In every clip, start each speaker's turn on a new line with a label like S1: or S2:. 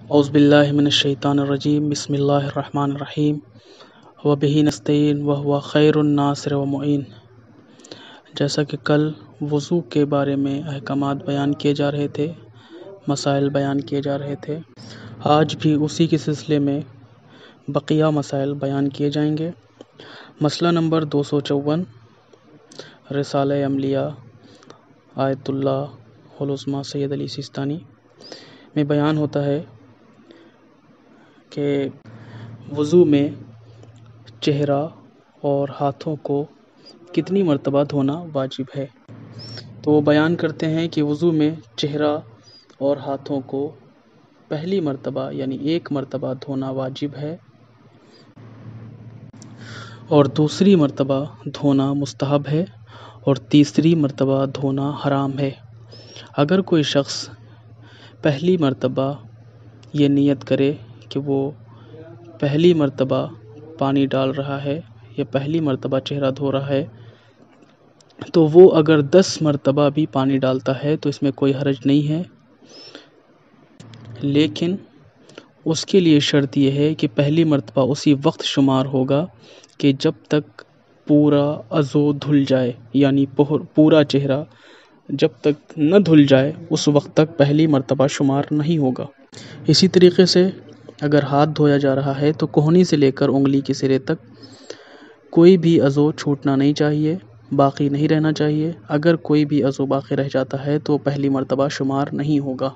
S1: اعوذ باللہ من الشیطان الرجیم بسم اللہ الرحمن الرحیم وبہ نستعین وہو خیر الناصر و معین۔ جیسا کہ کل وضو کے بارے میں احکامات بیان کیے جا رہے تھے، مسائل بیان کیے جا رہے تھے، آج بھی اسی کے سلسلے میں بقیہ مسائل بیان کیے جائیں گے۔ مسئلہ نمبر 254 رسالہ عملیہ آیت اللہ العظمیٰ سید علی سیستانی میں بیان ہوتا ہے کہ وضو میں چہرہ اور ہاتھوں کو کتنی مرتبہ دھونا واجب ہے۔ تو وہ بیان کرتے ہیں کہ وضو میں چہرہ اور ہاتھوں کو پہلی مرتبہ یعنی ایک مرتبہ دھونا واجب ہے اور دوسری مرتبہ دھونا مستحب ہے اور تیسری مرتبہ دھونا حرام ہے۔ اگر کوئی شخص پہلی مرتبہ یہ نیت کرے کہ وہ پہلی مرتبہ پانی ڈال رہا ہے یا پہلی مرتبہ چہرہ دھو رہا ہے تو وہ اگر 10 مرتبہ بھی پانی ڈالتا ہے تو اس میں کوئی حرج نہیں ہے، لیکن اس کے لیے شرط یہ ہے کہ پہلی مرتبہ اسی وقت شمار ہوگا کہ جب تک پورا عضو دھل جائے، یعنی پورا چہرہ جب تک نہ دھل جائے اس وقت تک پہلی مرتبہ شمار نہیں ہوگا۔ اسی طریقے سے اگر ہاتھ دھویا جا رہا ہے تو کہنی سے لے کر انگلی کے سرے تک کوئی بھی عضو چھوٹنا نہیں چاہیے، باقی نہیں رہنا چاہیے۔ اگر کوئی بھی عضو باقی رہ جاتا ہے تو پہلی مرتبہ شمار نہیں ہوگا۔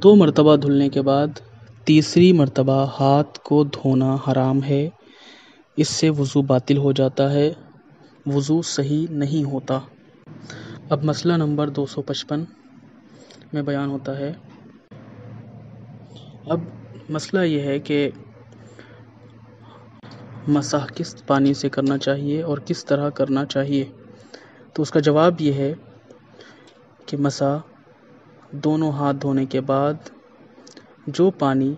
S1: 2 مرتبہ دھلنے کے بعد تیسری مرتبہ ہاتھ کو دھونا حرام ہے، اس سے وضو باطل ہو جاتا ہے، وضو صحیح نہیں ہوتا۔ اب مسئلہ نمبر 255 میں بیان ہوتا ہے۔ اب مسئلہ یہ ہے کہ مسح کس پانی سے کرنا چاہیے اور کس طرح کرنا چاہیے۔ تو اس کا جواب یہ ہے کہ مسح دونوں ہاتھ دھونے کے بعد جو پانی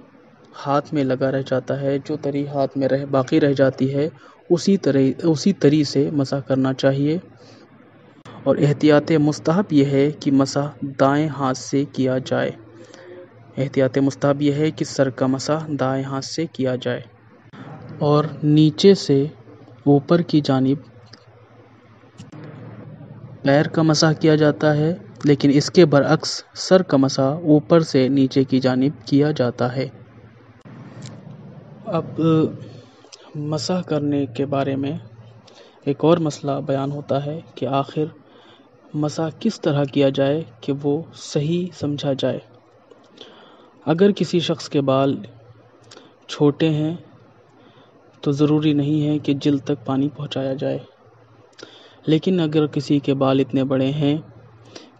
S1: ہاتھ میں لگا رہ جاتا ہے، جو تری ہاتھ میں باقی رہ جاتی ہے، اسی طری سے مسح کرنا چاہیے، اور احتیاط مستحب یہ ہے کہ مسح دائیں ہاتھ سے کیا جائے۔ احتیاط مستحب یہ ہے کہ سر کا مسح دائیں ہاتھ سے کیا جائے اور نیچے سے اوپر کی جانب پیر کا مسح کیا جاتا ہے، لیکن اس کے برعکس سر کا مسح اوپر سے نیچے کی جانب کیا جاتا ہے۔ اب مسح کرنے کے بارے میں ایک اور مسئلہ بیان ہوتا ہے کہ آخر مسح کس طرح کیا جائے کہ وہ صحیح سمجھا جائے۔ اگر کسی شخص کے بال چھوٹے ہیں تو ضروری نہیں ہے کہ جلد تک پانی پہنچایا جائے، لیکن اگر کسی کے بال اتنے بڑے ہیں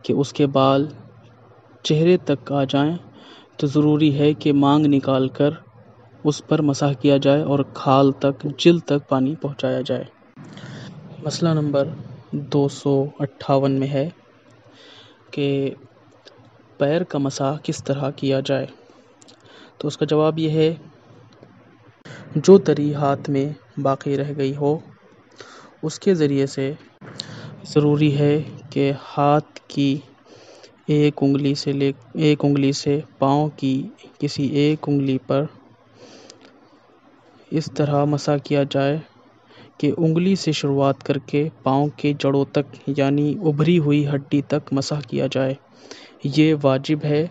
S1: کہ اس کے بال چہرے تک آ جائیں تو ضروری ہے کہ مانگ نکال کر اس پر مسح کیا جائے اور کھال تک، جلد تک پانی پہنچایا جائے۔ مسئلہ نمبر 258 میں ہے کہ پیر کا مسح کس طرح کیا جائے۔ تو اس کا جواب یہ ہے، جو تری ہاتھ میں باقی رہ گئی ہو اس کے ذریعے سے ضروری ہے کہ ہاتھ کی ایک انگلی سے پاؤں کی کسی ایک انگلی پر اس طرح مسح کیا جائے کہ انگلی سے شروعات کر کے پاؤں کے جڑوں تک، یعنی ابھری ہوئی ہڈی تک مسح کیا جائے۔ یہ واجب ہے،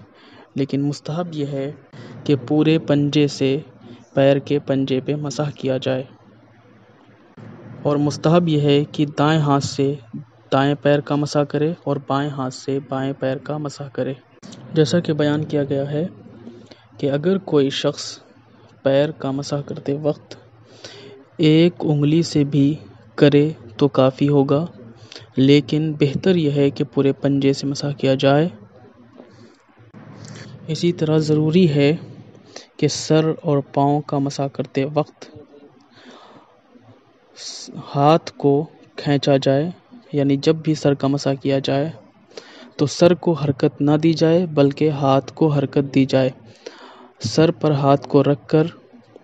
S1: لیکن مستحب یہ ہے کہ پورے پنجے سے پیر کے پنجے پہ مسح کیا جائے، اور مستحب یہ ہے کہ دائیں ہاتھ سے دائیں پیر کا مسح کرے اور بائیں ہاتھ سے بائیں پیر کا مسح کرے۔ جیسا کہ بیان کیا گیا ہے کہ اگر کوئی شخص پیر کا مسح کرتے وقت ایک انگلی سے بھی کرے تو کافی ہوگا، لیکن بہتر یہ ہے کہ پورے پنجے سے مسح کیا جائے۔ اسی طرح ضروری ہے کہ سر اور پاؤں کا مسح کرتے وقت ہاتھ کو کھینچا جائے، یعنی جب بھی سر کا مسح کیا جائے تو سر کو حرکت نہ دی جائے بلکہ ہاتھ کو حرکت دی جائے۔ سر پر ہاتھ کو رکھ کر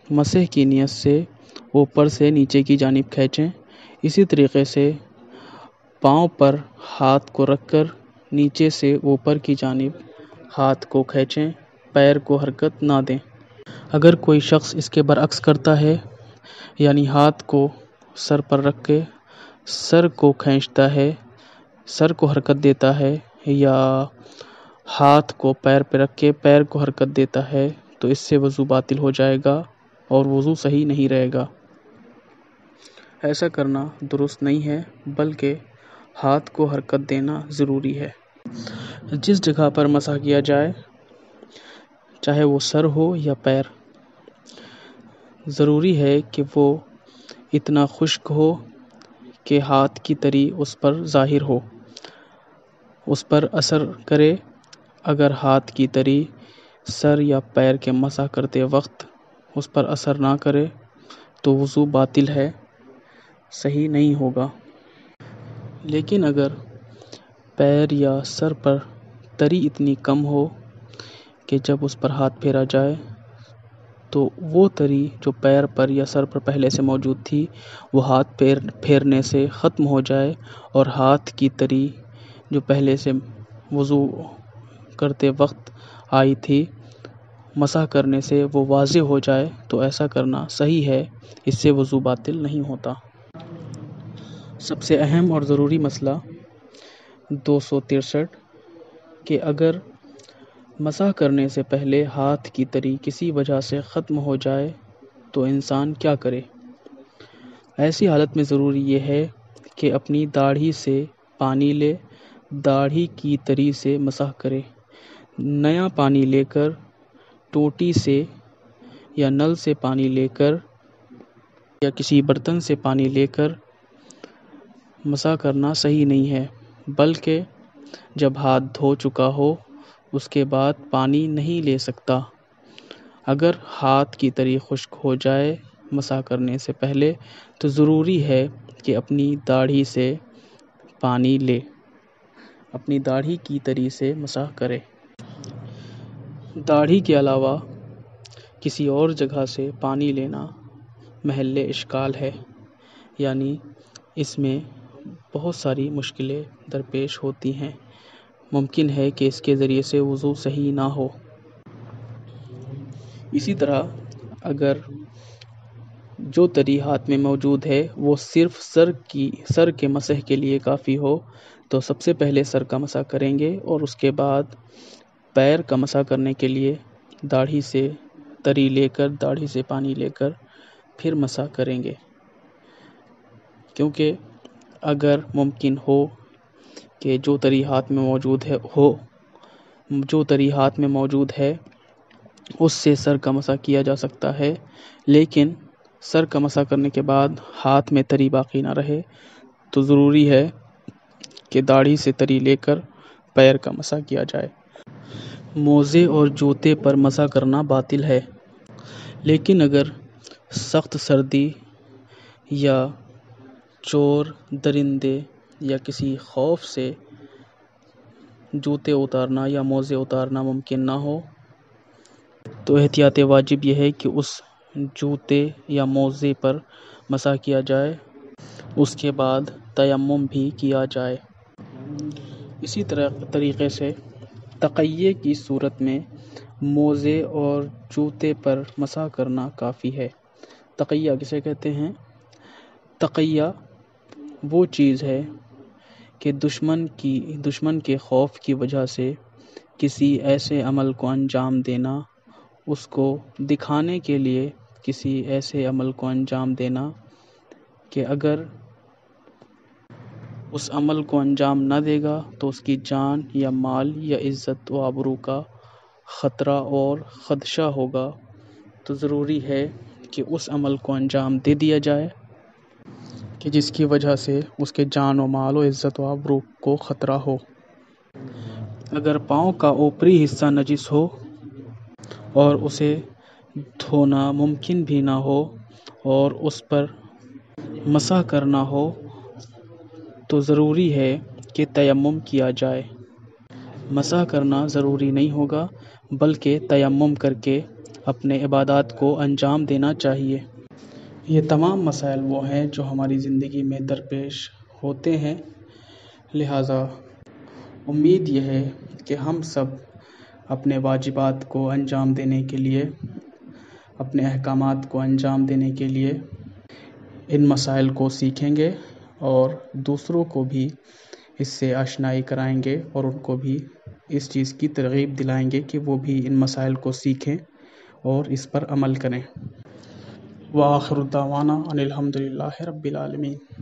S1: مسح کی نیت سے اوپر سے نیچے کی جانب کھینچیں۔ اسی طریقے سے پاؤں پر ہاتھ کو رکھ کر نیچے سے اوپر کی جانب ہاتھ کو کھینچیں۔ پیر کو حرکت نہ دیں۔ اگر کوئی شخص اس کے برعکس کرتا ہے، یعنی ہاتھ کو سر پر رکھ کے سر کو کھینچتا ہے، سر کو حرکت دیتا ہے، یا ہاتھ کو پیر پہ رکھ کے پیر کو حرکت دیتا ہے، تو اس سے وضو باطل ہو جائے گا اور وضو صحیح نہیں رہے گا۔ ایسا کرنا درست نہیں ہے، بلکہ ہاتھ کو حرکت دینا ضروری ہے۔ جس جگہ پر مسح کیا جائے، چاہے وہ سر ہو یا پیر، ضروری ہے کہ وہ اتنا خشک ہو کہ ہاتھ کی تری اس پر ظاہر ہو، اس پر اثر کرے۔ اگر ہاتھ کی تری سر یا پیر کے مسح کرتے وقت اس پر اثر نہ کرے تو وضو باطل ہے، صحیح نہیں ہوگا۔ لیکن اگر پیر یا سر پر تری اتنی کم ہو کہ جب اس پر ہاتھ پھیرا جائے تو وہ تری جو پیر پر یا سر پر پہلے سے موجود تھی وہ ہاتھ پھیرنے سے ختم ہو جائے، اور ہاتھ کی تری جو پہلے سے وضو کرتے وقت آئی تھی مسح کرنے سے وہ واضح ہو جائے، تو ایسا کرنا صحیح ہے، اس سے وضو باطل نہیں ہوتا۔ سب سے اہم اور ضروری مسئلہ 263 کہ اگر مسح کرنے سے پہلے ہاتھ کی تری کسی وجہ سے ختم ہو جائے تو انسان کیا کرے؟ ایسی حالت میں ضروری یہ ہے کہ اپنی داڑھی سے پانی لے، داڑھی کی تری سے مسح کرے۔ نیا پانی لے کر ٹوٹی سے یا نل سے پانی لے کر یا کسی برتن سے پانی لے کر مسح کرنا صحیح نہیں ہے، بلکہ جب ہاتھ دھو چکا ہو اس کے بعد پانی نہیں لے سکتا۔ اگر ہاتھ کی تری خشک ہو جائے مسح کرنے سے پہلے تو ضروری ہے کہ اپنی داڑھی سے پانی لے، اپنی داڑھی کی تری سے مسح کرے۔ داڑھی کے علاوہ کسی اور جگہ سے پانی لینا محل اشکال ہے، یعنی اس میں بہت ساری مشکلیں درپیش ہوتی ہیں، ممکن ہے کہ اس کے ذریعے سے وضو صحیح نہ ہو۔ اسی طرح اگر جو تری ہاتھ میں موجود ہے وہ صرف سر کے مسح کے لیے کافی ہو تو سب سے پہلے سر کا مسح کریں گے، اور اس کے بعد پیر کا مسح کرنے کے لیے داڑھی سے تری لے کر، داڑھی سے پانی لے کر پھر مسح کریں گے۔ کیونکہ اگر ممکن ہو کہ جو تری ہاتھ میں موجود ہے اس سے سر کا مسح کیا جا سکتا ہے، لیکن سر کا مسح کرنے کے بعد ہاتھ میں تری باقی نہ رہے تو ضروری ہے کہ داڑھی سے تری لے کر پیر کا مسح کیا جائے۔ موزے اور جوتے پر مسح کرنا باطل ہے، لیکن اگر سخت سردی یا چور درندے یا کسی خوف سے جوتے اتارنا یا موزے اتارنا ممکن نہ ہو تو احتیاط واجب یہ ہے کہ اس جوتے یا موزے پر مسح کیا جائے، اس کے بعد تیمم بھی کیا جائے۔ اسی طریقے سے تقیے کی صورت میں موزے اور جوتے پر مسح کرنا کافی ہے۔ تقیہ کسے کہتے ہیں؟ تقیہ وہ چیز ہے کہ دشمن کے خوف کی وجہ سے کسی ایسے عمل کو انجام دینا، اس کو دکھانے کے لیے کسی ایسے عمل کو انجام دینا کہ اگر اس عمل کو انجام نہ دے گا تو اس کی جان یا مال یا عزت و آبرو کا خطرہ اور خدشہ ہوگا، تو ضروری ہے کہ اس عمل کو انجام دے دیا جائے کہ جس کی وجہ سے اس کے جان و مال و عزت و آبرو کو خطرہ ہو۔ اگر پاؤں کا اوپری حصہ نجس ہو اور اسے دھونا ممکن بھی نہ ہو اور اس پر مسح کرنا ہو تو ضروری ہے کہ تیمم کیا جائے۔ مسح کرنا ضروری نہیں ہوگا، بلکہ تیمم کر کے اپنے عبادات کو انجام دینا چاہیے۔ یہ تمام مسائل وہ ہیں جو ہماری زندگی میں درپیش ہوتے ہیں، لہٰذا امید یہ ہے کہ ہم سب اپنے واجبات کو انجام دینے کے لیے، اپنے احکامات کو انجام دینے کے لیے ان مسائل کو سیکھیں گے اور دوسروں کو بھی اس سے آشنائی کرائیں گے اور ان کو بھی اس چیز کی ترغیب دلائیں گے کہ وہ بھی ان مسائل کو سیکھیں اور اس پر عمل کریں۔ وآخر دعوانا ان الحمد للہ رب العالمین۔